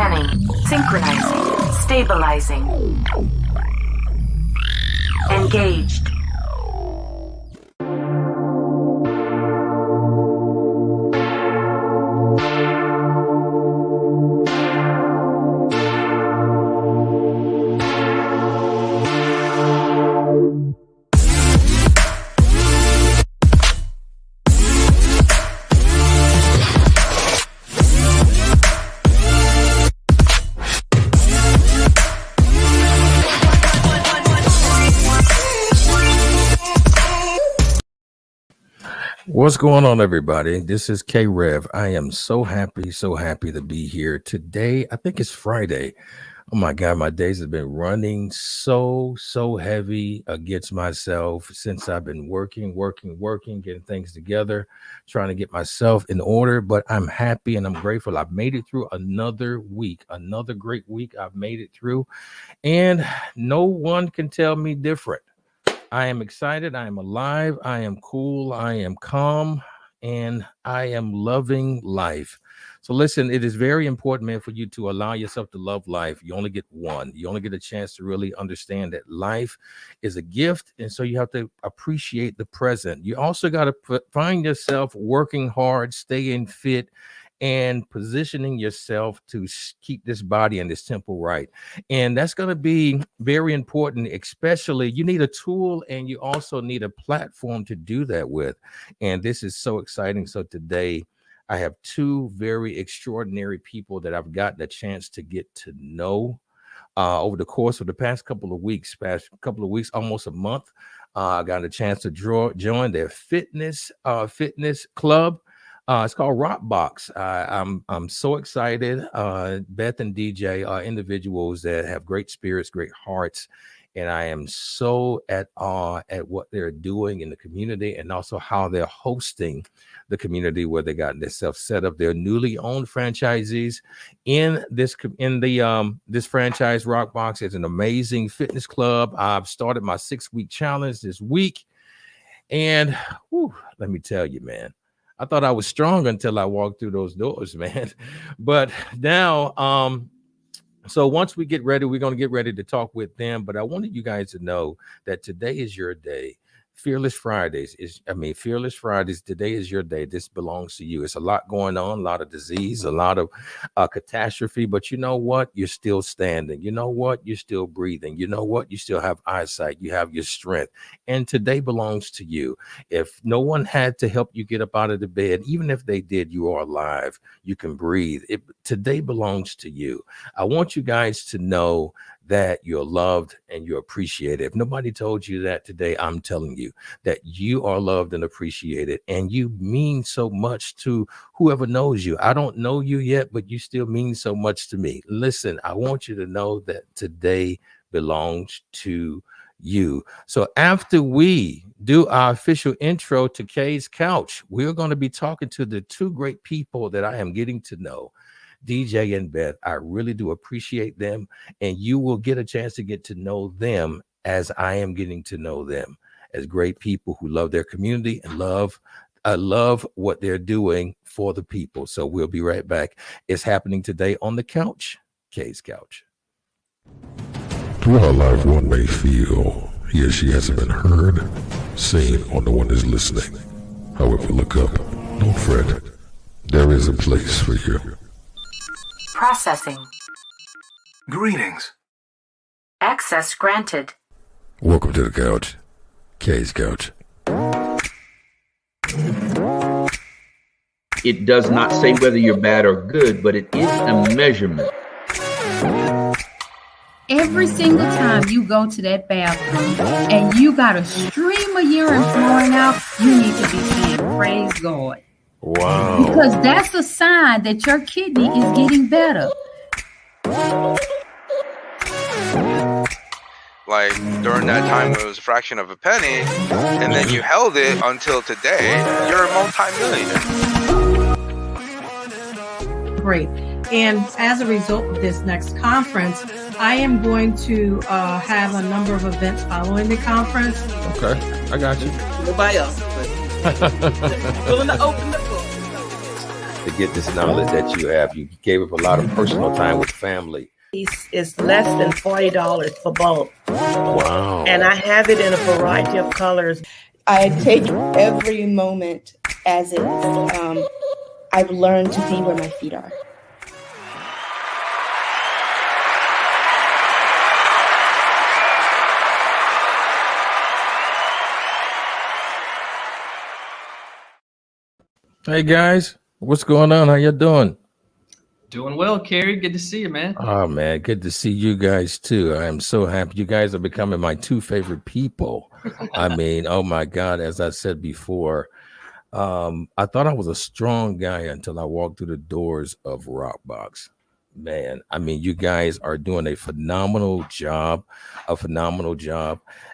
Scanning, synchronizing, stabilizing. Engaged. What's going on, everybody? This is K-Rev. I am so happy to be here today. I think it's Friday. Oh my God, my days have been running so heavy against myself since I've been working, getting things together, trying to get myself in order. But I'm happy and I'm grateful. I've made it through another week, another great week. I've made it through, and no one can tell me different. I am excited. I am alive. I am cool. I am calm, and I am loving life. So listen, it is very important, man, for you to allow yourself to love life. You only get one. You only get a chance to really understand that life is a gift. And so you have to appreciate the present. You also got to find yourself working hard, staying fit, and positioning yourself to keep this body and this temple right. And that's going to be very important, especially you need a tool and you also need a platform to do that with. And this is so exciting. So today I have two very extraordinary people that I've gotten a chance to get to know over the course of the past couple of weeks, almost a month. I got a chance to join their fitness club. It's called RockBox. I'm so excited. Beth and DJ are individuals that have great spirits, great hearts, and I am so at awe at what they're doing in the community and also how they're hosting the community where they got themselves set up. They're newly owned franchisees in this franchise. RockBox is an amazing fitness club. I've started my 6-week challenge this week, and let me tell you, man. I thought I was strong until I walked through those doors, man. But now, so once we get ready, we're going to get ready to talk with them. But I wanted you guys to know that today is your day. Fearless Fridays. Today is your day. This belongs to you. It's a lot going on, a lot of disease, a lot of catastrophe. But you know what? You're still standing. You know what? You're still breathing. You know what? You still have eyesight. You have your strength. And today belongs to you. If no one had to help you get up out of the bed, even if they did, you are alive. You can breathe. Today belongs to you. I want you guys to know that you're loved and you're appreciated. If nobody told you that today, I'm telling you that you are loved and appreciated, and you mean so much to whoever knows you. I don't know you yet, but you still mean so much to me. Listen, I want you to know that today belongs to you. So after we do our official intro to K's Couch, we're going to be talking to the two great people that I am getting to know. DJ and Beth, I really do appreciate them, and you will get a chance to get to know them as I am getting to know them as great people who love their community and love what they're doing for the people. So we'll be right back. It's happening today on the couch, K's Couch. Throughout life, one may feel he or she hasn't been heard, seen, or no one is listening. However, look up, don't fret. There is a place for you. Processing. Greetings. Access granted. Welcome to the couch, K's Couch. It does not say whether you're bad or good, but it is a measurement. Every single time you go to that bathroom and you got a stream of urine flowing out, you need to be saying, praise God. Wow. Because that's a sign that your kidney is getting better. Like during that time when it was a fraction of a penny, and then you held it until today, you're a multi-millionaire. Great. And as a result of this next conference, I am going to have a number of events following the conference. Okay, I got you. Nobody else. Willing to open the book. to get this knowledge that you have. You gave up a lot of personal time with family. It's less than $40 for both. Wow. And I have it in a variety of colors. I take every moment as is. I've learned to be where my feet are. Hey guys, what's going on? How you doing? Doing well, Kerry. Good to see you, man. Oh man, good to see you guys too. I am so happy. You guys are becoming my two favorite people. I mean, oh my God, as I said before, I thought I was a strong guy until I walked through the doors of RockBox. Man, I mean, you guys are doing a phenomenal job.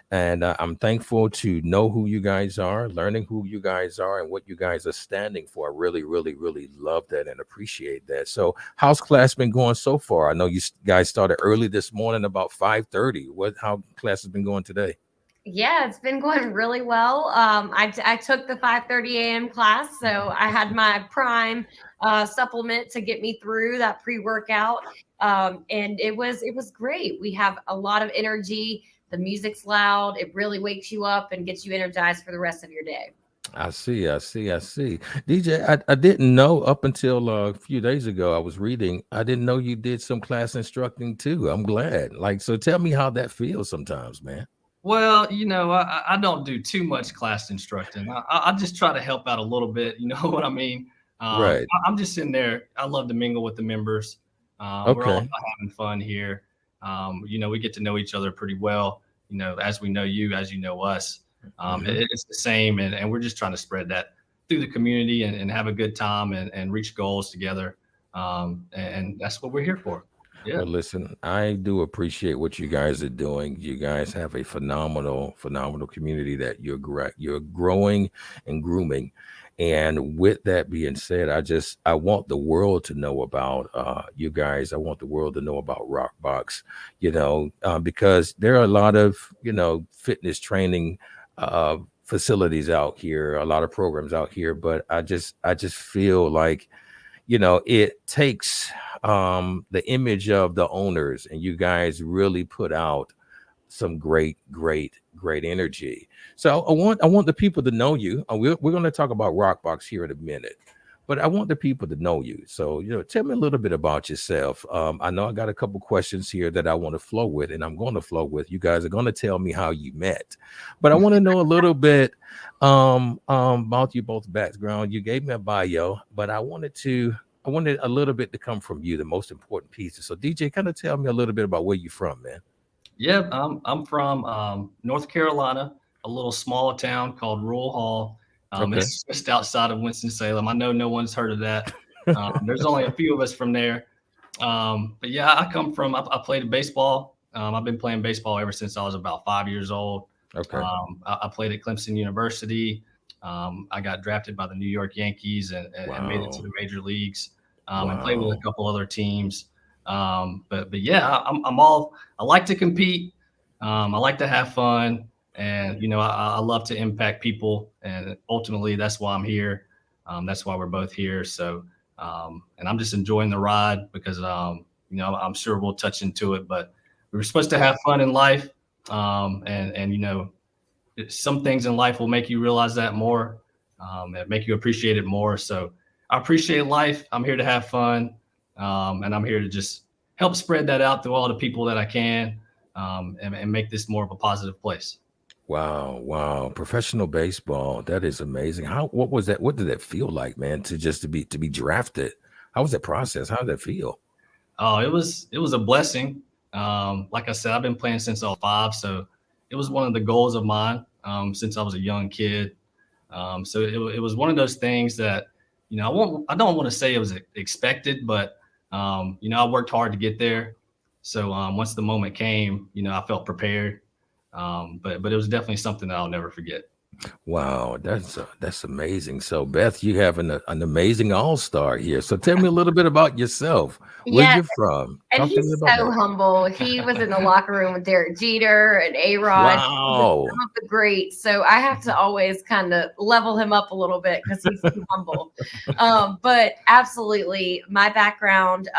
And I'm thankful to know who you guys are, learning who you guys are and what you guys are standing for. I really, really, really love that and appreciate that. So how's class been going so far? I know you guys started early this morning, about 5:30. How class has been going today? Yeah, it's been going really well. I took the 5:30 a.m. class, so I had my prime supplement to get me through that pre-workout, and it was great. We have a lot of energy. The music's loud. It really wakes you up and gets you energized for the rest of your day. I see. DJ, I didn't know up until a few days ago, I was reading, I didn't know you did some class instructing too. I'm glad. So tell me how that feels sometimes, man. Well, I don't do too much class instructing. I just try to help out a little bit. You know what I mean? Right. I'm just sitting there. I love to mingle with the members. We're all having fun here. We get to know each other pretty well, as we know you, as you know us. It's the same. And we're just trying to spread that through the community and have a good time and reach goals together. And that's what we're here for. Yeah. Well, listen, I do appreciate what you guys are doing. You guys have a phenomenal community that you're growing and grooming. And with that being said, I want the world to know about you guys. I want the world to know about RockBox, because there are a lot of, fitness training facilities out here, a lot of programs out here. But I just feel like, it takes the image of the owners, and you guys really put out some great energy. So I want the people to know you. We're going to talk about RockBox here in a minute, but I want the people to know you. So, tell me a little bit about yourself. I know I got a couple questions here that I want to flow with, and I'm going to flow with. You guys are going to tell me how you met, but I want to know a little bit about you both background. You gave me a bio, but I wanted a little bit to come from you, the most important pieces. So DJ, kind of tell me a little bit about where you're from, man. Yeah, I'm from North Carolina, a little small town called Rural Hall. It's just outside of Winston-Salem. I know no one's heard of that. There's only a few of us from there. But yeah, I played baseball. I've been playing baseball ever since I was about 5 years old. Okay. I played at Clemson University. I got drafted by the New York Yankees and made it to the major leagues. And played with a couple other teams. But yeah, I like to compete. I like to have fun, and I love to impact people, and ultimately that's why I'm here. That's why we're both here. So, and I'm just enjoying the ride because I'm sure we'll touch into it, but we were supposed to have fun in life, and some things in life will make you realize that more, and make you appreciate it more. So I appreciate life. I'm here to have fun. And I'm here to just help spread that out to all the people that I can, and make this more of a positive place. Wow. Professional baseball. That is amazing. What was that? What did that feel like, man, to be drafted? How was that process? How did that feel? Oh, it was a blessing. Like I said, I've been playing since I was 5. So it was one of the goals of mine, since I was a young kid. So it was one of those things that, I don't want to say it was expected, but I worked hard to get there. So once the moment came, I felt prepared. But it was definitely something that I'll never forget. Wow, that's amazing. So, Beth, you have an amazing all-star here. So, tell me a little bit about yourself. Where Yeah, you from? and Talk to me he's about so that. humble. He was in the locker room with Derek Jeter and A-Rod, with Wow. some of the greats. So I have to always kind of level him up a little bit because he's too humble. But absolutely, my background,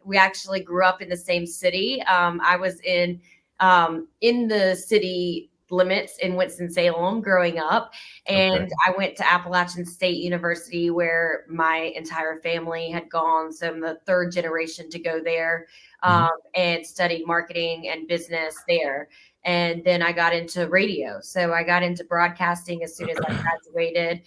we actually grew up in the same city. I was in the city limits in Winston-Salem growing up. And Okay. I went to Appalachian State University where my entire family had gone. So I'm the third generation to go there, Mhm. and studied marketing and business there. And then I got into radio. So I got into broadcasting as soon as I graduated.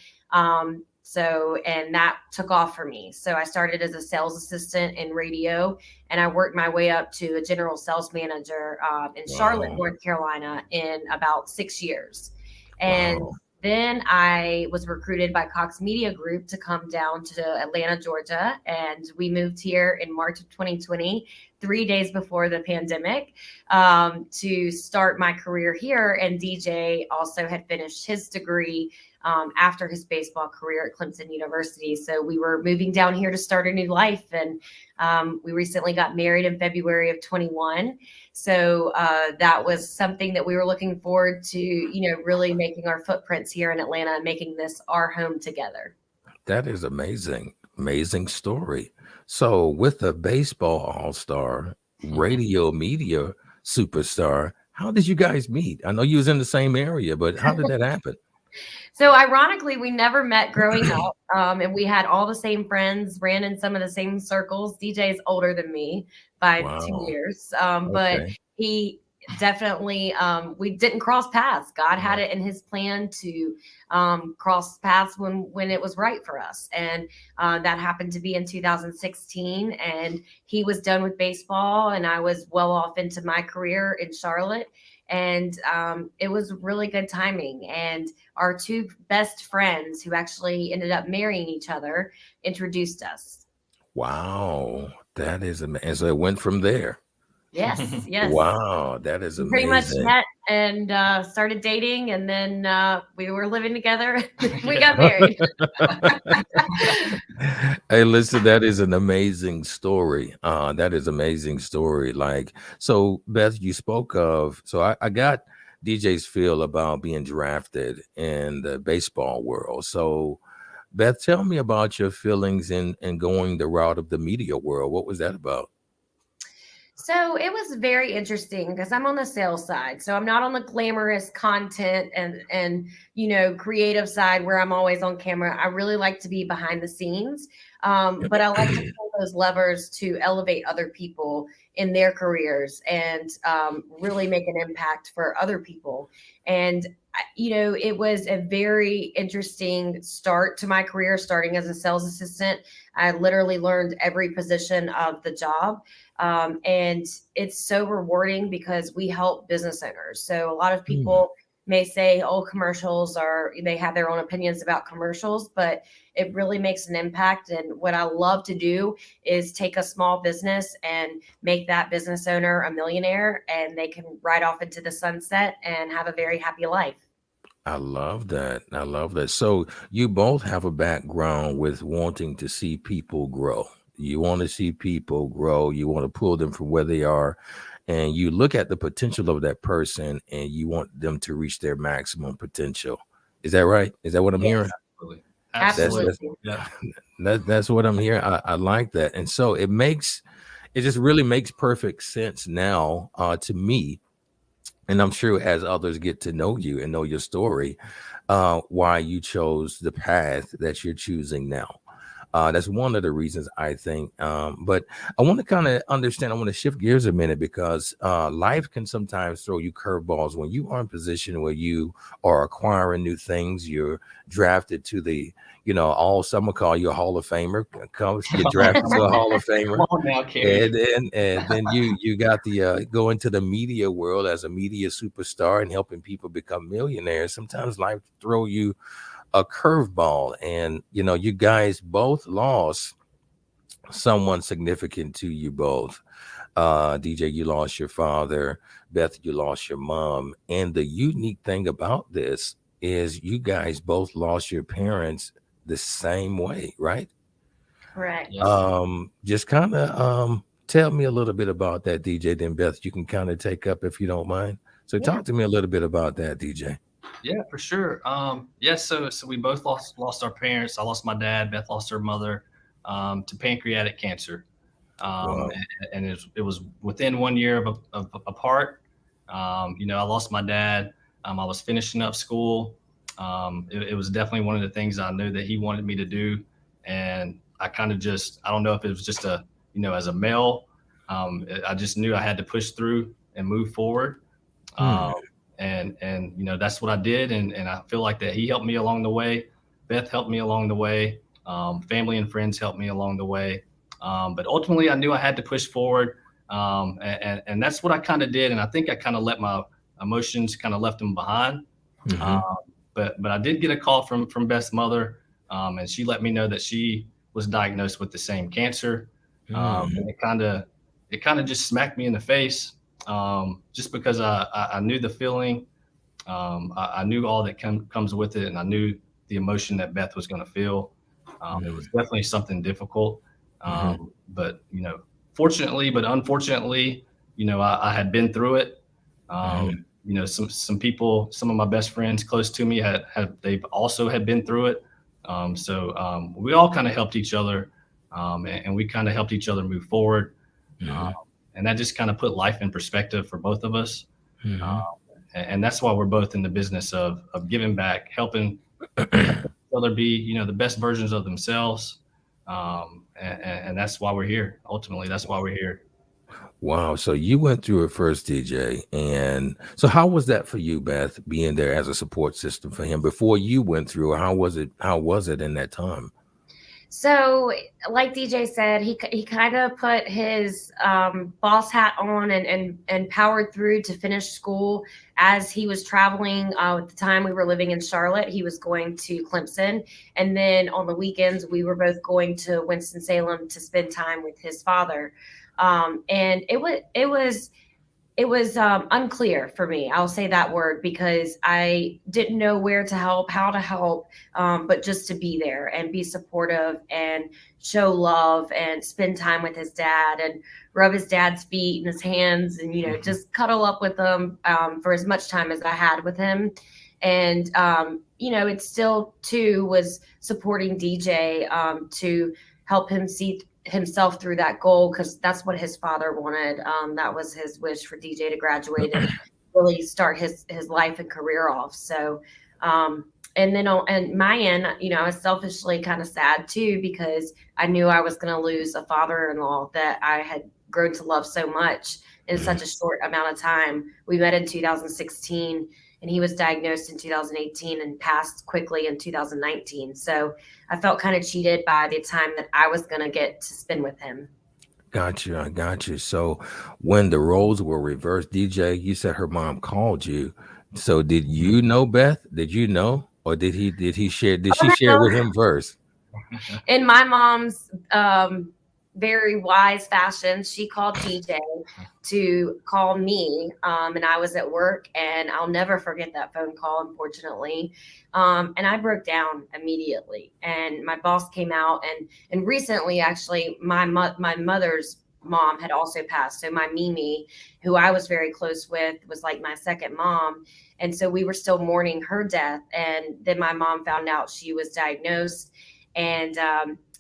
And that took off for me. So I started as a sales assistant in radio, and I worked my way up to a general sales manager in Charlotte, Wow. North Carolina, in about 6 years. And Wow. then I was recruited by Cox Media Group to come down to Atlanta, Georgia. And we moved here in March of 2020, 3 days before the pandemic, to start my career here. And DJ also had finished his degree after his baseball career at Clemson University. So we were moving down here to start a new life. And we recently got married in February of 21. So that was something that we were looking forward to, really making our footprints here in Atlanta and making this our home together. That is amazing. Amazing story. So, with a baseball all-star, radio media superstar, how did you guys meet? I know you was in the same area, but how did that happen? So ironically, we never met growing up, and we had all the same friends, ran in some of the same circles. DJ is older than me by 2 Wow. years, but Okay. he definitely, we didn't cross paths. God had it in his plan to cross paths when it was right for us. And that happened to be in 2016. And he was done with baseball, and I was well off into my career in Charlotte. And it was really good timing. And our two best friends, who actually ended up marrying each other, introduced us. Wow. That is amazing. And so it went from there. Yes, yes. Wow. That is We pretty much amazing. met and started dating, and then we were living together. We got married. Hey, listen, that is an amazing story. That is amazing story. Like, so Beth, you spoke of, so I got DJ's feel about being drafted in the baseball world. So Beth, tell me about your feelings in going the route of the media world. What was that about? So it was very interesting because I'm on the sales side. So I'm not on the glamorous content and creative side where I'm always on camera. I really like to be behind the scenes. But I like to pull those levers to elevate other people in their careers and really make an impact for other people. And it was a very interesting start to my career, starting as a sales assistant. I literally learned every position of the job. And it's so rewarding because we help business owners. So a lot of people may say, oh, they have their own opinions about commercials, but it really makes an impact. And what I love to do is take a small business and make that business owner a millionaire, and they can ride off into the sunset and have a very happy life. I love that. I love that. So you both have a background with wanting to see people grow. You want to see people grow. You want to pull them from where they are. And you look at the potential of that person and you want them to reach their maximum potential. Is that right? Is that what I'm hearing? Absolutely. Absolutely. That's what I'm hearing. I like that. And so it just really makes perfect sense now to me. And I'm sure as others get to know you and know your story, why you chose the path that you're choosing now. That's one of the reasons I think. But I want to kind of understand. I want to shift gears a minute because life can sometimes throw you curveballs when you are in position where you are acquiring new things. You're drafted to the, all summer call you a Hall of Famer. Get drafted to a Hall of Famer, Come on now, Kerry. and then you got the go into the media world as a media superstar and helping people become millionaires. Sometimes life throw you a curveball, and you guys both lost someone significant to you both. DJ, you lost your father. Beth, you lost your mom. And the unique thing about this is you guys both lost your parents the same way, right? Correct. Just kind of tell me a little bit about that, DJ. Then Beth, you can kind of take up if you don't mind. So talk to me a little bit about that, DJ. Yeah, for sure. So we both lost our parents. I lost my dad. Beth lost her mother to pancreatic cancer. And it was within 1 year of apart. I lost my dad. I was finishing up school. It was definitely one of the things I knew that he wanted me to do. And I kind of I don't know if it was just as a male, I just knew I had to push through and move forward. And that's what I did. And I feel like that he helped me along the way. Beth helped me along the way. Family and friends helped me along the way. But ultimately I knew I had to push forward. And that's what I kind of did. And I think I kind of let my emotions kind of left them behind. But I did get a call from Beth's mother. And she let me know that she was diagnosed with the same cancer. And it kind of just smacked me in the face. Just because I knew the feeling, I knew all that comes with it, and I knew the emotion that Beth was going to feel. It was definitely something difficult, but fortunately, but unfortunately, I had been through it. Some people, some of my best friends close to me they've also had been through it. So we all kind of helped each other, and we kind of helped each other move forward. And that just kind of put life in perspective for both of us. And that's why we're both in the business of giving back, helping each other be, the best versions of themselves. And that's why we're here. Ultimately, that's why we're here. Wow. So you went through it first, DJ. And so how was that for you, Beth, being there as a support system for him before you went through? How was it in that time? So like DJ said, he kind of put his boss hat on and powered through to finish school as he was traveling. At the time we were living in Charlotte, he was going to Clemson. And then on the weekends, we were both going to Winston-Salem to spend time with his father. And it was unclear for me. I'll say that word because I didn't know where to help, how to help, but just to be there and be supportive and show love and spend time with his dad and rub his dad's feet and his hands and, just cuddle up with him for as much time as I had with him. And, it still too was supporting DJ to help him see himself through that goal because that's what his father wanted. That was his wish for DJ to graduate and really start his life and career off. So and then on my end, I was selfishly kind of sad too because I knew I was going to lose a father-in-law that I had grown to love so much in such a short amount of time. We met in 2016 and he was diagnosed in 2018 and passed quickly in 2019. So I felt kind of cheated by the time that I was going to get to spend with him. Gotcha. I got you. So when the roles were reversed, DJ, you said her mom called you. So did you know, Beth? Did you know? Or did she share with him first? In my mom's very wise fashion, she called DJ to call me, and I was at work, and I'll never forget that phone call, unfortunately. And I broke down immediately, and my boss came out, and recently, actually, my mother's mom had also passed. So my Mimi, who I was very close with, was like my second mom. And so we were still mourning her death. And then my mom found out she was diagnosed, and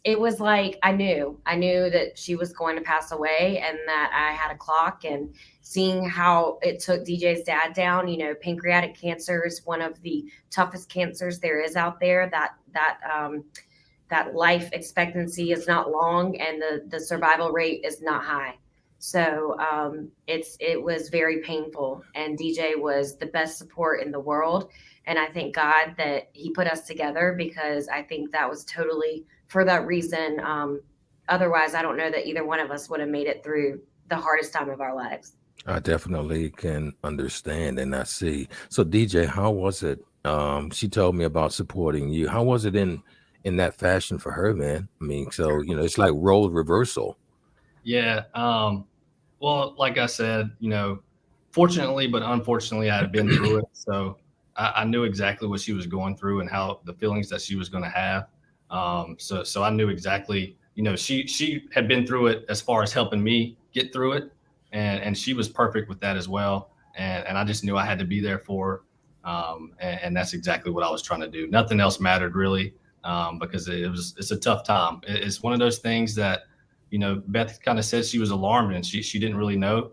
it was like I knew that she was going to pass away and that I had a clock. And seeing how it took DJ's dad down, pancreatic cancer is one of the toughest cancers there is out there. That life expectancy is not long and the survival rate is not high. So it was very painful. And DJ was the best support in the world. And I thank God that he put us together because I think that was totally for that reason. Otherwise, I don't know that either one of us would have made it through the hardest time of our lives. I definitely can understand and I see. So DJ, how was it? She told me about supporting you. How was it in that fashion for her, man? I mean, so, it's like role reversal. Yeah. Well, like I said, fortunately, but unfortunately I had been through it. So, I knew exactly what she was going through and how the feelings that she was going to have. So I knew exactly, she had been through it as far as helping me get through it. And she was perfect with that as well. And I just knew I had to be there for her. And that's exactly what I was trying to do. Nothing else mattered really, because it's a tough time. It's one of those things that, Beth kind of said she was alarmed and she didn't really know.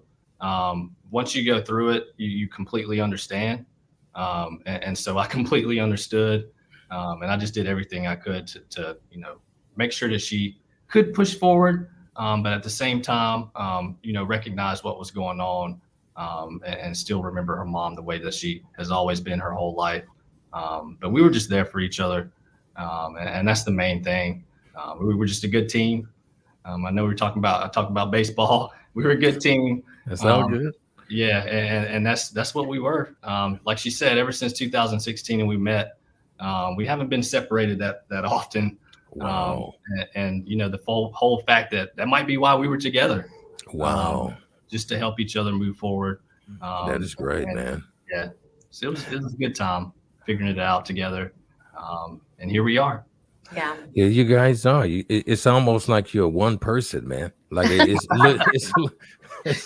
Once you go through it, you completely understand. And so I completely understood. And I just did everything I could to make sure that she could push forward. But at the same time, recognize what was going on, and still remember her mom the way that she has always been her whole life. But we were just there for each other. And that's the main thing. We were just a good team. I know I talked about baseball. We were a good team. That's all good. Yeah. And that's what we were. Like she said, ever since 2016 and we met, we haven't been separated that often. Wow. And the whole fact that might be why we were together. Wow. Just to help each other move forward. That is great, man. Yeah. So it was a good time figuring it out together. And here we are. Yeah. Yeah, you guys are. It's almost like you're one person, man. Like it's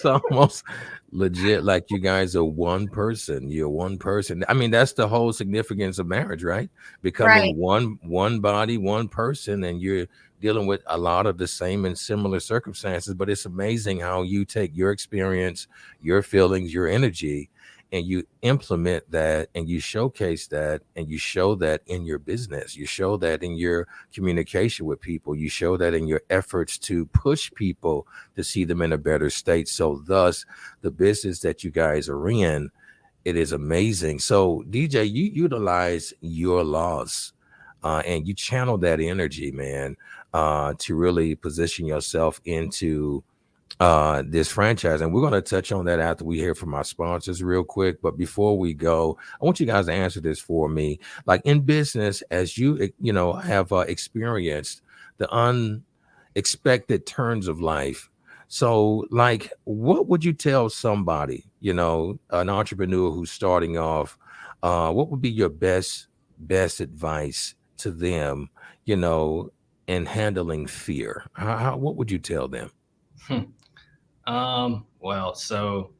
almost legit like you guys are one person. You're one person. I mean, that's the whole significance of marriage, right? Becoming one body, one person, and you're dealing with a lot of the same and similar circumstances. But it's amazing how you take your experience, your feelings, your energy, and you implement that and you showcase that and you show that in your business. You show that in your communication with people. You show that in your efforts to push people to see them in a better state. So thus, the business that you guys are in, it is amazing. So DJ, you utilize your loss and you channel that energy, man, to really position yourself into this franchise. And we're going to touch on that after we hear from our sponsors real quick. But before we go, I want you guys to answer this for me. Like in business, as you have experienced the unexpected turns of life. So like, what would you tell somebody, an entrepreneur who's starting off, what would be your best advice to them, in handling fear? What would you tell them? Well, so,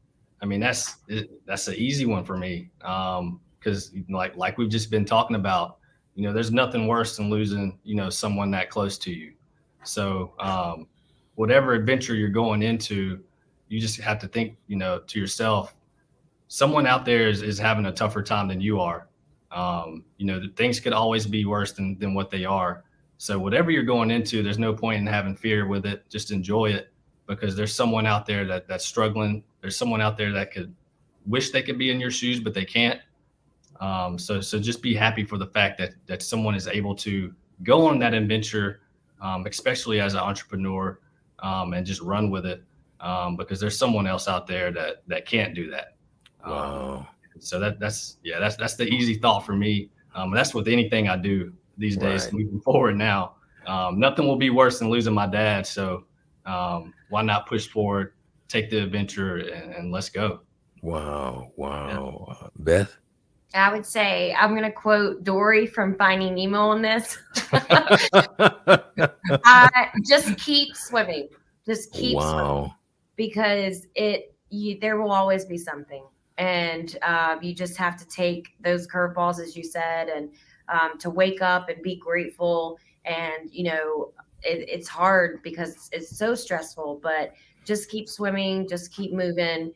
I mean, that's an easy one for me. Cause like we've just been talking about, there's nothing worse than losing, someone that close to you. So, whatever adventure you're going into, you just have to think, to yourself, someone out there is having a tougher time than you are. Things could always be worse than what they are. So whatever you're going into, there's no point in having fear with it. Just enjoy it. Because there's someone out there that's struggling. There's someone out there that could wish they could be in your shoes, but they can't. So just be happy for the fact that someone is able to go on that adventure, especially as an entrepreneur, and just run with it. Because there's someone else out there that can't do that. Wow. So that's the easy thought for me. That's with anything I do these days, moving forward now. Nothing will be worse than losing my dad. So why not push forward, take the adventure, and let's go. Wow. Yeah. Beth? I would say I'm going to quote Dory from Finding Nemo on this. Just keep swimming. Just keep swimming. Because there will always be something. And you just have to take those curveballs, as you said, and to wake up and be grateful. And, it's hard because it's so stressful, but just keep swimming, just keep moving.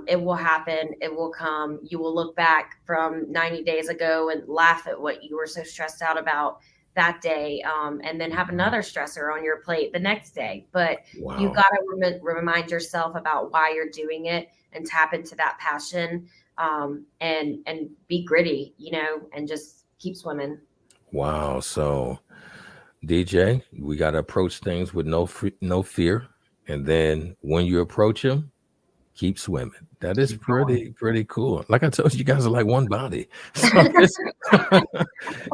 It will happen. It will come. You will look back from 90 days ago and laugh at what you were so stressed out about that day, and then have another stressor on your plate the next day. But you got to remind yourself about why you're doing it and tap into that passion, and be gritty, and just keep swimming. Wow. So DJ, we got to approach things with no fear. And then when you approach them, keep swimming. That is pretty cool. Like I told you, you guys are like one body. So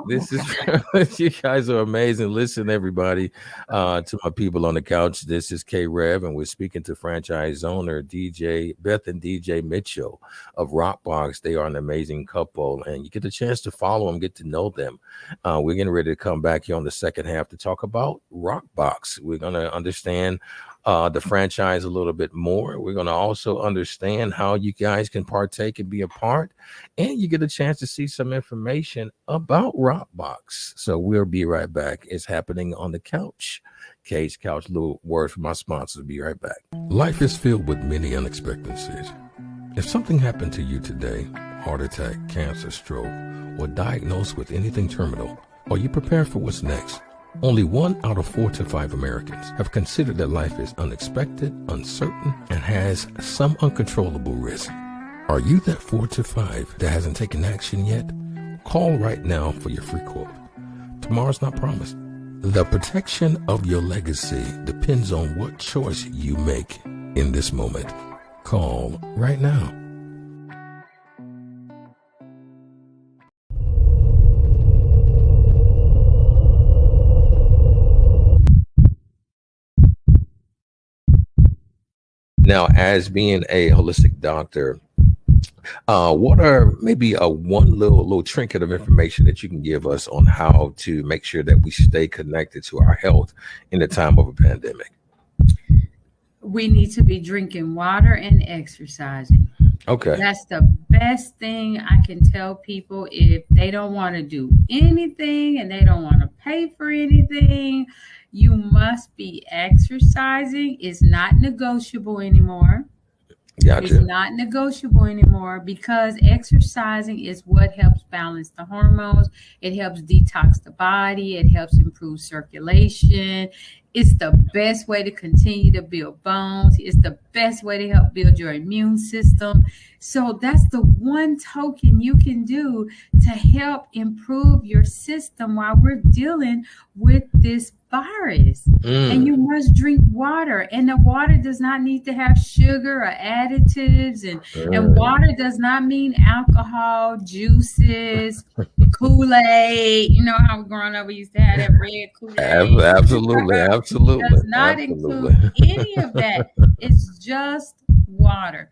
this is you guys are amazing. Listen, everybody, to my people on the couch. This is K Rev, and we're speaking to franchise owner DJ Beth and DJ Mitchell of RockBox. They are an amazing couple, and you get a chance to follow them, get to know them. We're getting ready to come back here on the second half to talk about RockBox. We're gonna understand the franchise a little bit more. We're going to also understand how you guys can partake and be a part, and you get a chance to see some information about RockBox. So we'll be right back. It's happening on the couch. K's Couch. Little word from my sponsors. Be right back. Life is filled with many unexpectancies. If something happened to you today, heart attack, cancer, stroke, or diagnosed with anything terminal, are you prepared for what's next? Only 1 out of 4 to 5 Americans have considered that life is unexpected, uncertain, and has some uncontrollable risk. Are you that 4 to 5 that hasn't taken action yet? Call right now for your free quote. Tomorrow's not promised. The protection of your legacy depends on what choice you make in this moment. Call right now. Now, as being a holistic doctor, what are maybe one little trinket of information that you can give us on how to make sure that we stay connected to our health in the time of a pandemic? We need to be drinking water and exercising. Okay. That's the best thing I can tell people. If they don't want to do anything and they don't want to pay for anything, you must be exercising. It's not negotiable anymore. Gotcha. It's not negotiable anymore because exercising is what helps balance the hormones. It helps detox the body. It helps improve circulation. It's the best way to continue to build bones. It's the best way to help build your immune system. So that's the one token you can do to help improve your system while we're dealing with this virus. And you must drink water. And the water does not need to have sugar or additives. And water does not mean alcohol, juices, Kool-Aid. You know how growing up we used to have that red Kool-Aid. Absolutely. It does not include any of that. It's just water.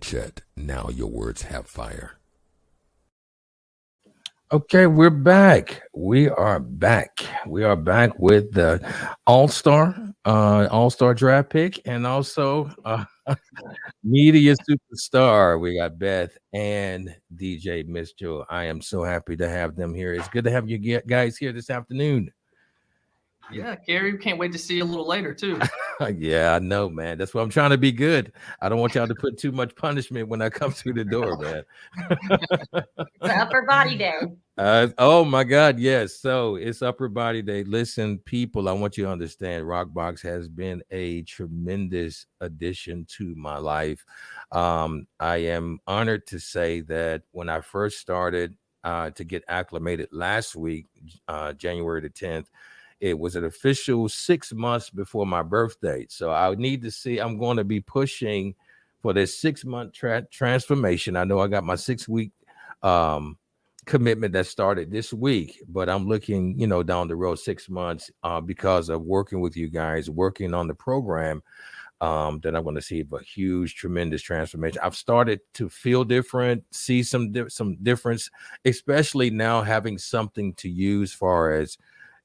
Chat. Now your words have fire. Okay, we're back. We are back with the All-Star draft pick and also media superstar. We got Beth and DJ Mitchell. I am so happy to have them here. It's good to have you guys here this afternoon. Yeah, Gary, can't wait to see you a little later too. Yeah, I know, man. That's why I'm trying to be good. I don't want y'all to put too much punishment when I come through the door, man. It's upper body day. Oh my God, yes. So it's upper body day. Listen, people, I want you to understand RockBox has been a tremendous addition to my life. I am honored to say that when I first started to get acclimated last week, January the 10th, it was an official 6 months before my birthday. So I need to see, I'm going to be pushing for this 6-month transformation. I know I got my 6-week commitment that started this week, but I'm looking, down the road 6 months because of working with you guys, working on the program, that I'm going to see a huge, tremendous transformation. I've started to feel different, see some difference, especially now having something to use far as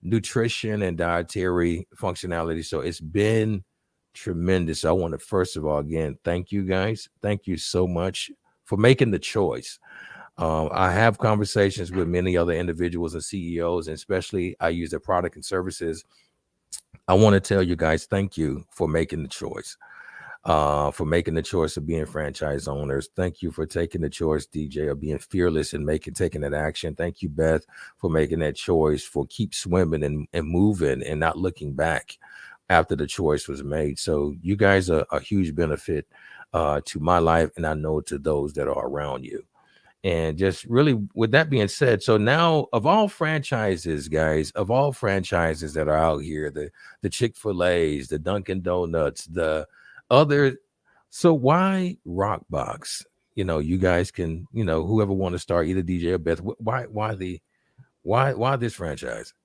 nutrition and dietary functionality. So it's been tremendous. I want to first of all, again, thank you guys. Thank you so much for making the choice. I have conversations with many other individuals and CEOs, and especially I use their product and services. I want to tell you guys, thank you for making the choice. For making the choice of being franchise owners. Thank you for taking the choice, DJ, of being fearless and taking that action. Thank you, Beth, for making that choice, for keep swimming and moving and not looking back after the choice was made. So you guys are a huge benefit to my life, and I know to those that are around you. And just really, with that being said, so now of all franchises, guys, of all franchises that are out here, the Chick-fil-A's, the Dunkin' Donuts, the other, so why RockBox? You guys can, whoever want to start, either DJ or Beth, why this franchise?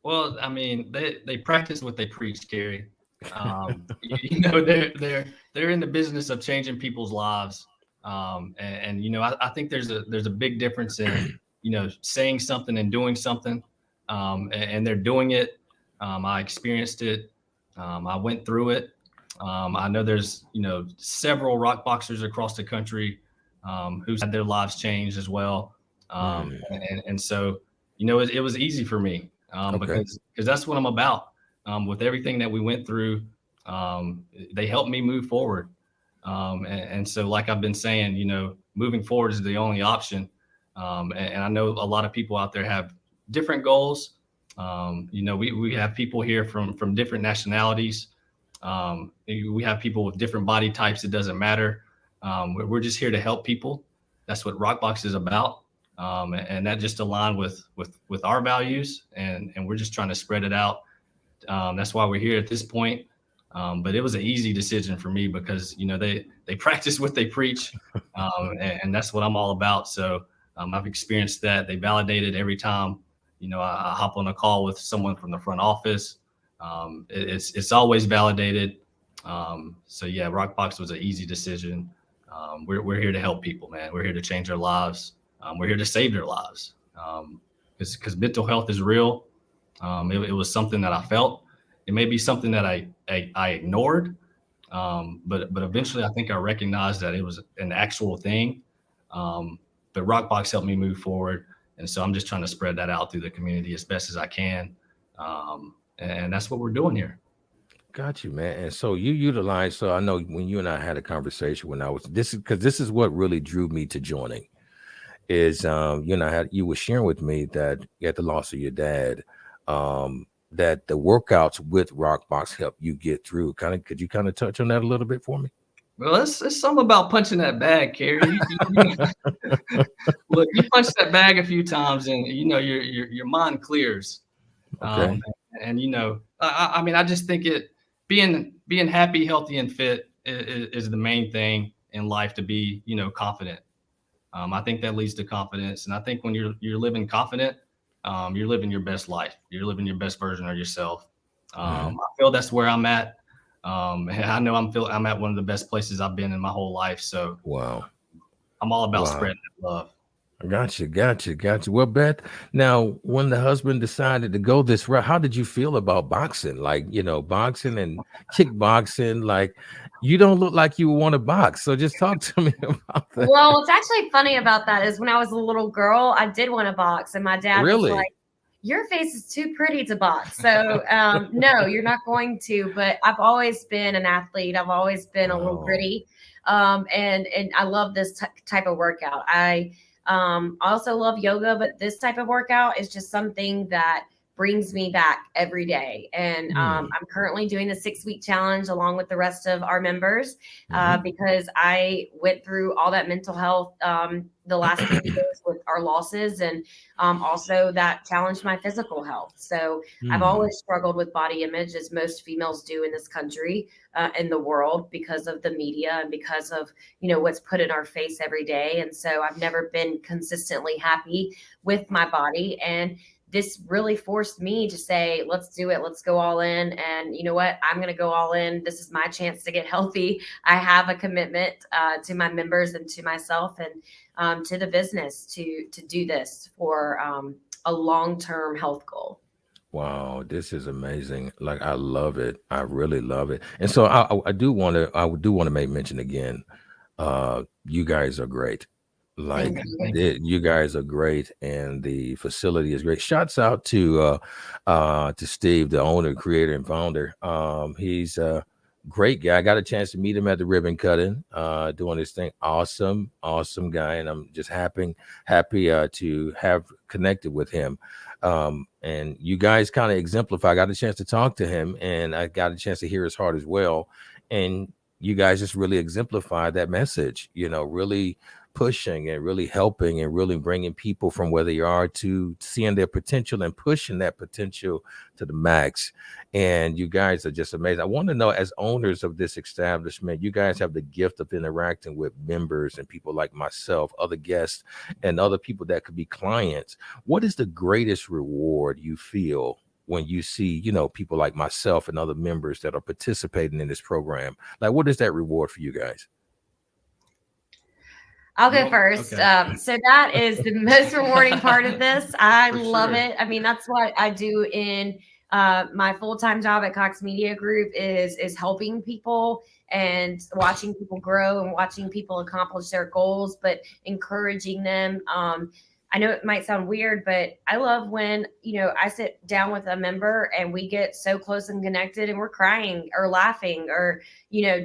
Well, I mean, they practice what they preach, Gary. They're in the business of changing people's lives. I think there's a big difference in, saying something and doing something, and they're doing it. I experienced it. I went through it. I know there's, several rock boxers across the country who's had their lives changed as well. And so, it was easy for me because that's what I'm about. With everything that we went through, they helped me move forward. And so, like I've been saying, moving forward is the only option. And I know a lot of people out there have different goals. We have people here from different nationalities. We have people with different body types. It doesn't matter. We're just here to help people. That's what RockBox is about. And that just aligned with our values, and we're just trying to spread it out. That's why we're here at this point. But it was an easy decision for me because, they practice what they preach, and that's what I'm all about. So I've experienced that. They validate it every time, I hop on a call with someone from the front office. It's always validated. So yeah, RockBox was an easy decision. We're here to help people, man. We're here to change their lives. We're here to save their lives. Because mental health is real. It was something that I felt. It may be something that I ignored, but eventually I think I recognized that it was an actual thing. But RockBox helped me move forward, and so I'm just trying to spread that out through the community as best as I can, and that's what we're doing here. Got you, man. And so you utilize. So I know when you and I had a conversation when this is what really drew me to joining. Is you were sharing with me that you had the loss of your dad. That the workouts with RockBox help you get through. Could you touch on that a little bit for me? Well, it's something about punching that bag, Kerry. Look, you punch that bag a few times, and your mind clears. Okay. I just think being happy, healthy, and fit is the main thing in life to be, confident. I think that leads to confidence, and I think when you're living confident, you're living your best life. You're living your best version of yourself. I feel that's where I'm at. And I know I'm at one of the best places I've been in my whole life. So wow, I'm all about spreading love. Got you. Well, Beth, now when the husband decided to go this route, how did you feel about boxing? Like, boxing and kickboxing, like you don't look like you want to box. So just talk to me about that. Well, what's actually funny about that is when I was a little girl, I did want to box, and my dad was like, your face is too pretty to box. So no, you're not going to, but I've always been an athlete. I've always been a little gritty. And I love this type of workout. I also love yoga, but this type of workout is just something that brings me back every day. And I'm currently doing the 6-week challenge along with the rest of our members because I went through all that mental health the last few years with our losses, and also that challenged my physical health. So I've always struggled with body image, as most females do in this country, in the world, because of the media and because of, what's put in our face every day. And so I've never been consistently happy with my body. And this really forced me to say, let's do it. Let's go all in. And you know what? I'm going to go all in. This is my chance to get healthy. I have a commitment to my members and to myself and to the business to do this for a long-term health goal. Wow, this is amazing. Like, I love it. I really love it. And so I do want to make mention again. You guys are great. Like Thank you. you guys are great, and the facility is great. Shouts out to Steve, the owner, creator, and founder. He's a great guy. I got a chance to meet him at the ribbon cutting, doing this thing. Awesome guy, and I'm just happy to have connected with him. And you guys kind of exemplify. I got a chance to talk to him, and I got a chance to hear his heart as well. And you guys just really exemplify that message. Really pushing and really helping and really bringing people from where they are to seeing their potential and pushing that potential to the max. And you guys are just amazing. I want to know, as owners of this establishment, you guys have the gift of interacting with members and people like myself, other guests, and other people that could be clients. What is the greatest reward you feel when you see, people like myself and other members that are participating in this program? Like, what is that reward for you guys? I'll go first. Okay. So that is the most rewarding part of this. I love it. I mean, that's what I do in my full-time job at Cox Media Group is helping people and watching people grow and watching people accomplish their goals, but encouraging them. I know it might sound weird, but I love when, I sit down with a member and we get so close and connected and we're crying or laughing or,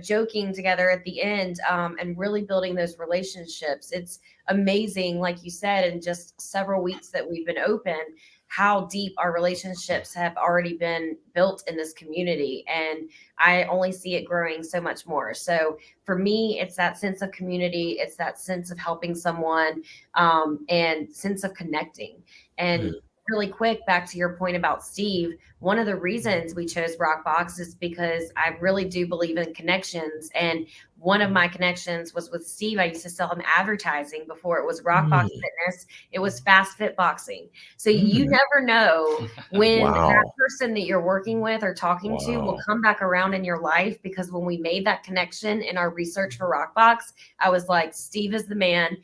joking together at the end, and really building those relationships. It's amazing, like you said, in just several weeks that we've been open, how deep our relationships have already been built in this community. And I only see it growing so much more. So for me, it's that sense of community. It's that sense of helping someone, and sense of connecting. And really quick, back to your point about Steve, one of the reasons we chose RockBox is because I really do believe in connections. And one of my connections was with Steve. I used to sell him advertising before it was RockBox Fitness. It was Fast Fit Boxing. So you never know when that person that you're working with or talking to will come back around in your life, because when we made that connection in our research for RockBox, I was like, Steve is the man.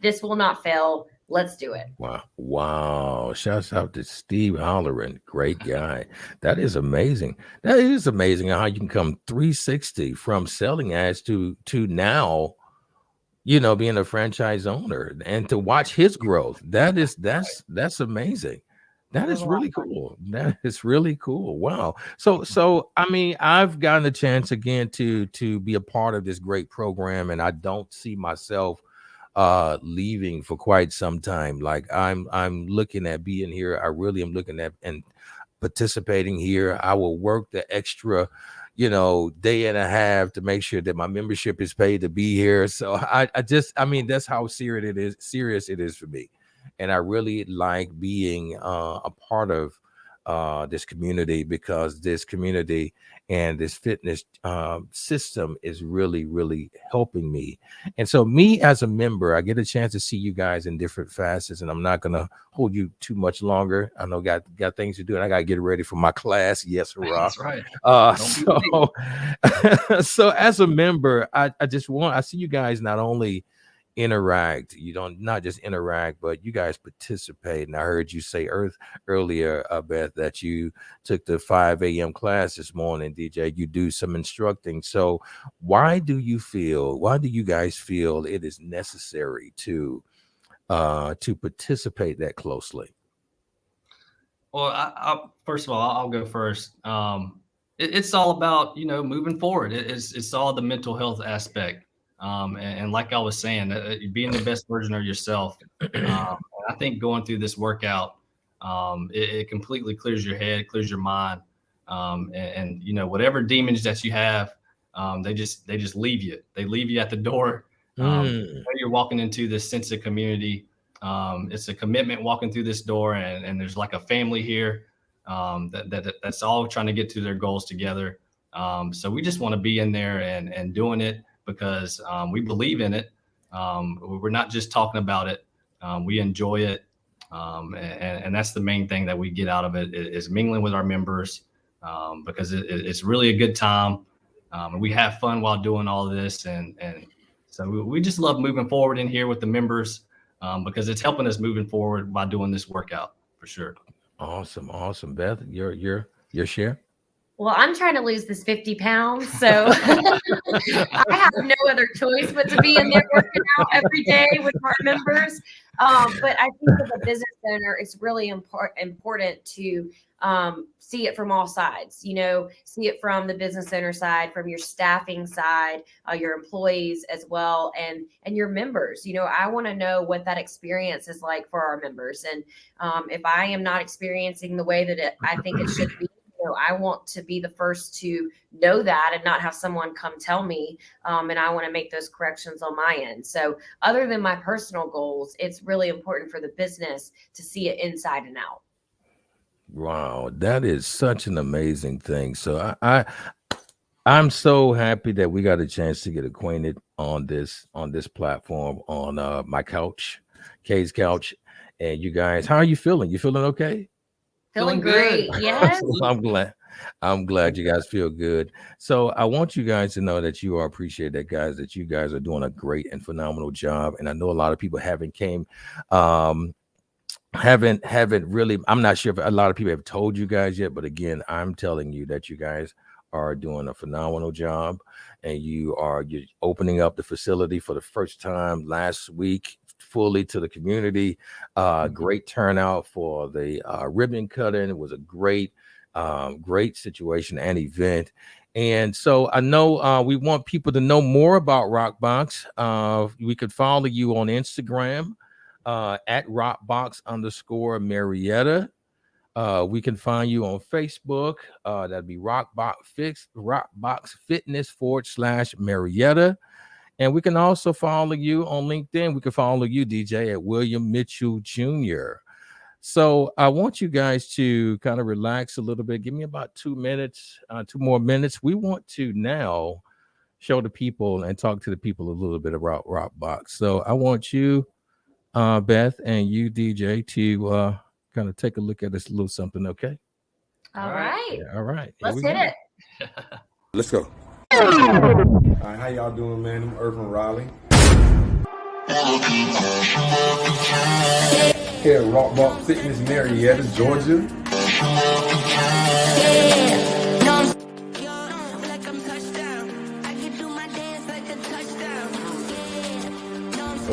This will not fail. Let's do it. Wow. Shouts out to Steve Holleran. Great guy. That is amazing. That is amazing how you can come 360 from selling ads to now, being a franchise owner, and to watch his growth. That's amazing. That is really cool. That is really cool. Wow. So I mean, I've gotten a chance again to be a part of this great program, and I don't see myself leaving for quite some time. Like I'm looking at being here. I really am looking at and participating here. I will work the extra, day and a half to make sure that my membership is paid to be here. So I mean, that's how serious it is for me. And I really like being a part of this community, because this community and this fitness system is really, really helping me. And so me as a member, I get a chance to see you guys in different facets, and I'm not going to hold you too much longer. I know got things to do, and I got to get ready for my class. Yes, Ross. That's right. So as a member, I see you guys not only interact, not just interact, but you guys participate. And I heard you say earlier, Beth, that you took the 5 a.m. class this morning. DJ, you do some instructing. So why do you guys feel it is necessary to participate that closely? Well, first of all, I'll go first. It's all about, moving forward. It's all the mental health aspect. And like I was saying, being the best version of yourself. I think going through this workout, it completely clears your head, clears your mind. And whatever demons that you have, they just leave you. They leave you at the door. You're walking into this sense of community. It's a commitment walking through this door, and there's like a family here that's all trying to get to their goals together. So we just want to be in there and doing it, because we believe in it. We're not just talking about it. We enjoy it. And that's the main thing that we get out of it, is mingling with our members, because it's really a good time. We have fun while doing all of this. And so we just love moving forward in here with the members, because it's helping us moving forward by doing this workout for sure. Awesome. Beth, your share? Well, I'm trying to lose this 50 pounds, so I have no other choice but to be in there working out every day with our members. But I think as a business owner, it's really important to see it from all sides, see it from the business owner side, from your staffing side, your employees as well, and your members. I want to know what that experience is like for our members. And if I am not experiencing the way that I think it should be, I want to be the first to know that and not have someone come tell me. And I want to make those corrections on my end. So other than my personal goals, it's really important for the business to see it inside and out. Wow, that is such an amazing thing. So I'm so happy that we got a chance to get acquainted on this platform on my couch, Kay's couch. And you guys, how are you feeling? You feeling okay? Feeling great. Yes. I'm glad you guys feel good. So I want you guys to know that you are appreciated, guys, that you guys are doing a great and phenomenal job. And I know a lot of people haven't really, I'm not sure if a lot of people have told you guys yet, but again, I'm telling you that you guys are doing a phenomenal job, and you're opening up the facility for the first time last week fully to the community. Great turnout for the ribbon cutting. It was a great situation and event. And so I know we want people to know more about RockBox. We could follow you on Instagram at RockBox_Marietta. We can find you on Facebook. That'd be RockBox Fitness /Marietta. And we can also follow you on LinkedIn. We can follow you, DJ, at William Mitchell Jr. So I want you guys to kind of relax a little bit. Give me about 2 more minutes. We want to now show the people and talk to the people a little bit about RockBox. So I want you, Beth, and you, DJ, to kind of take a look at this little something, okay? All right. Yeah, all right. Let's hit it. Let's go. All right, how y'all doing, man? I'm Irvin Riley. Here at RockBox Fitness, Marietta, Georgia.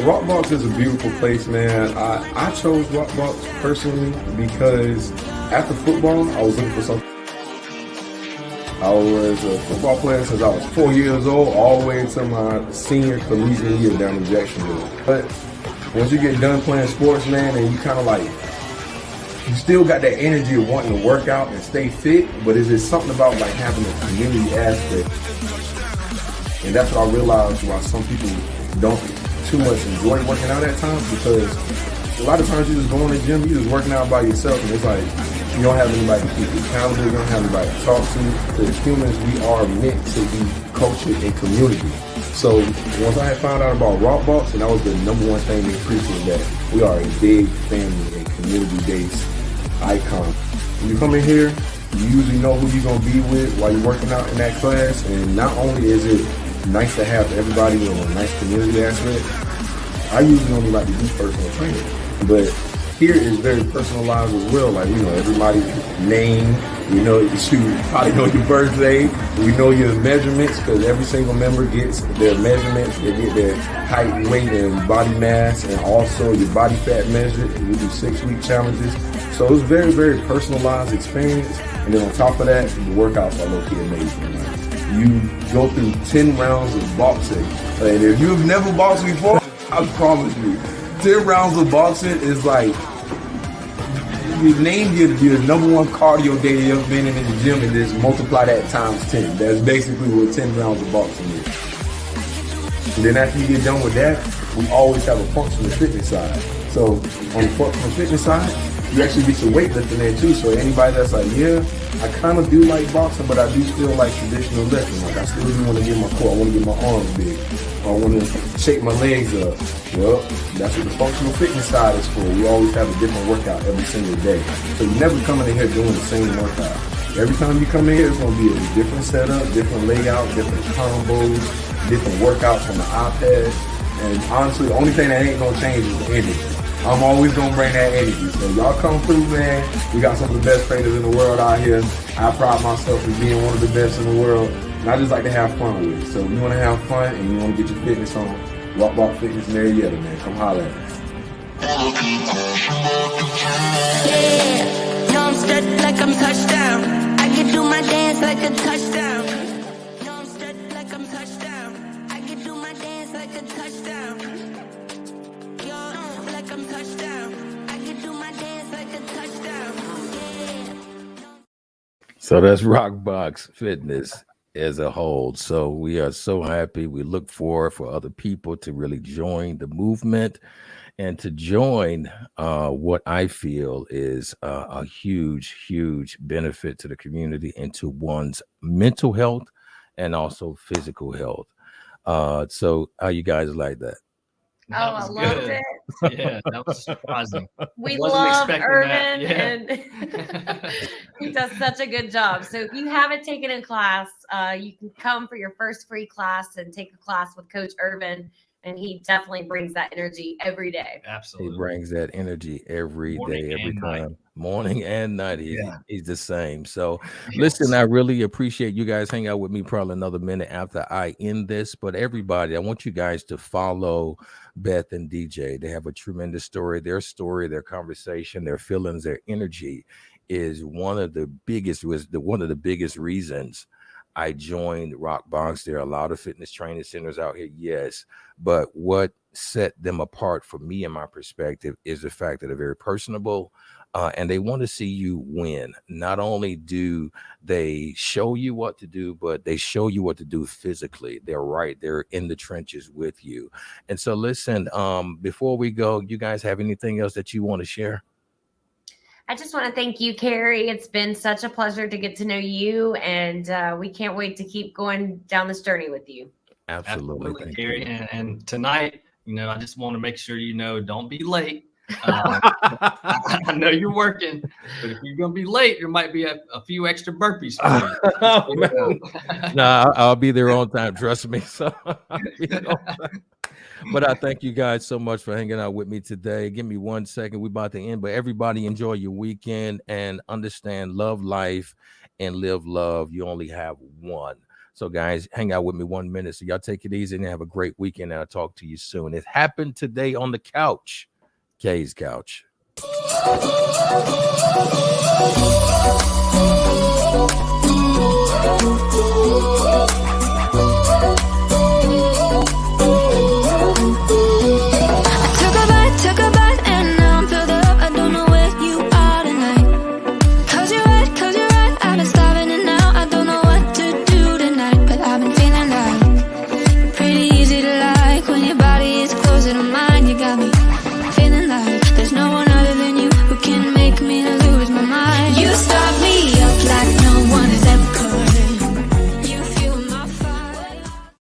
RockBox is a beautiful place, man. I chose RockBox personally because after football, I was looking for something. I was a football player since I was 4 years old, all the way until my senior collegiate year down in Jacksonville. But once you get done playing sports, man, and you kind of like, you still got that energy of wanting to work out and stay fit, but it's just something about like having a community aspect. And that's what I realized why some people don't too much enjoy working out at times, because a lot of times you just go in the gym, you just working out by yourself, and it's like, you don't have anybody to keep you accountable. You don't have anybody to talk to. As humans, we are meant to be culture and community. So once I had found out about RockBox, and that was the number one thing they preach, is that we are a big family and community-based icon. When you come in here, you usually know who you're going to be with while you're working out in that class. And not only is it nice to have everybody in a nice community aspect, I usually only like to do personal training. But here is very personalized as well. Like, everybody's name, you probably know your birthday, we know your measurements, because every single member gets their measurements. They get their height, weight, and body mass, and also your body fat measured. We do 6-week challenges. So it's very, very personalized experience. And then on top of that, the workouts are low-key amazing. You go through 10 rounds of boxing. And if you've never boxed before, I promise you, 10 rounds of boxing is like, you name your number one cardio day you ever been in the gym, and just multiply that times 10. That's basically what 10 rounds of boxing is. And then after you get done with that, we always have a functional fitness side. So on the functional fitness side, you actually get your weightlifting there too. So anybody that's like, yeah, I kind of do like boxing, but I do still like traditional lifting. Like, I still do want to get my core, I want to get my arms big, or I want to shake my legs up. Well, that's what the functional fitness side is for. We always have a different workout every single day. So you're never coming in here doing the same workout. Every time you come in here, it's going to be a different setup, different layout, different combos, different workouts on the iPad. And honestly, the only thing that ain't going to change is the energy. I'm always gonna bring that energy. So y'all come through, man. We got some of the best trainers in the world out here. I pride myself in being one of the best in the world, and I just like to have fun with it. So if you want to have fun and you want to get your fitness on, RockBox Fitness, Marietta, man, come holler at us. Yeah, no, I'm stuck like I'm touchdown. I can do my dance like a touchdown. No, I'm stuck like I'm touchdown. I can do my dance like a touchdown. Yo, like I'm touchdown. I can do my dance like a touchdown. Yeah. So that's RockBox Fitness as a whole. So we are so happy. We look forward for other people to really join the movement and to join what I feel is a huge, huge benefit to the community and to one's mental health and also physical health. So how you guys like that? That I loved it. Yeah, that was surprising. We Wasn't love expecting Irvin, that. and he does such a good job. So if you haven't taken a class, you can come for your first free class and take a class with Coach Irvin, and he definitely brings that energy every day. Absolutely. He brings that energy every Morning day, every and time. night. Morning and night. Yeah. He's the same. So Yes. listen, I really appreciate you guys hang out with me probably another minute after I end this. But everybody, I want you guys to follow Beth and DJ. They have a tremendous story. Their conversation, their feelings, their energy is one of the biggest reasons I joined RockBox. There are a lot of fitness training centers out here, yes, but what set them apart for me and my perspective is the fact that they're very personable, and they want to see you win. Not only do they show you what to do, but they show you what to do physically. They're in the trenches with you. And so listen, before we go, you guys have anything else that you want to share? I just want to thank you, Carrie. It's been such a pleasure to get to know you, and we can't wait to keep going down this journey with you. Absolutely, Carrie. And tonight, I just want to make sure don't be late. I know you're working, but if you're gonna be late, there might be a few extra burpees for you. No, I'll be there on time. Trust me. So, but I thank you guys so much for hanging out with me today. Give me 1 second. We're about to end, but everybody enjoy your weekend and understand, love life and live love. You only have one. So guys, hang out with me 1 minute. So y'all take it easy and have a great weekend. And I'll talk to you soon. It happened today on the couch. Kay's couch.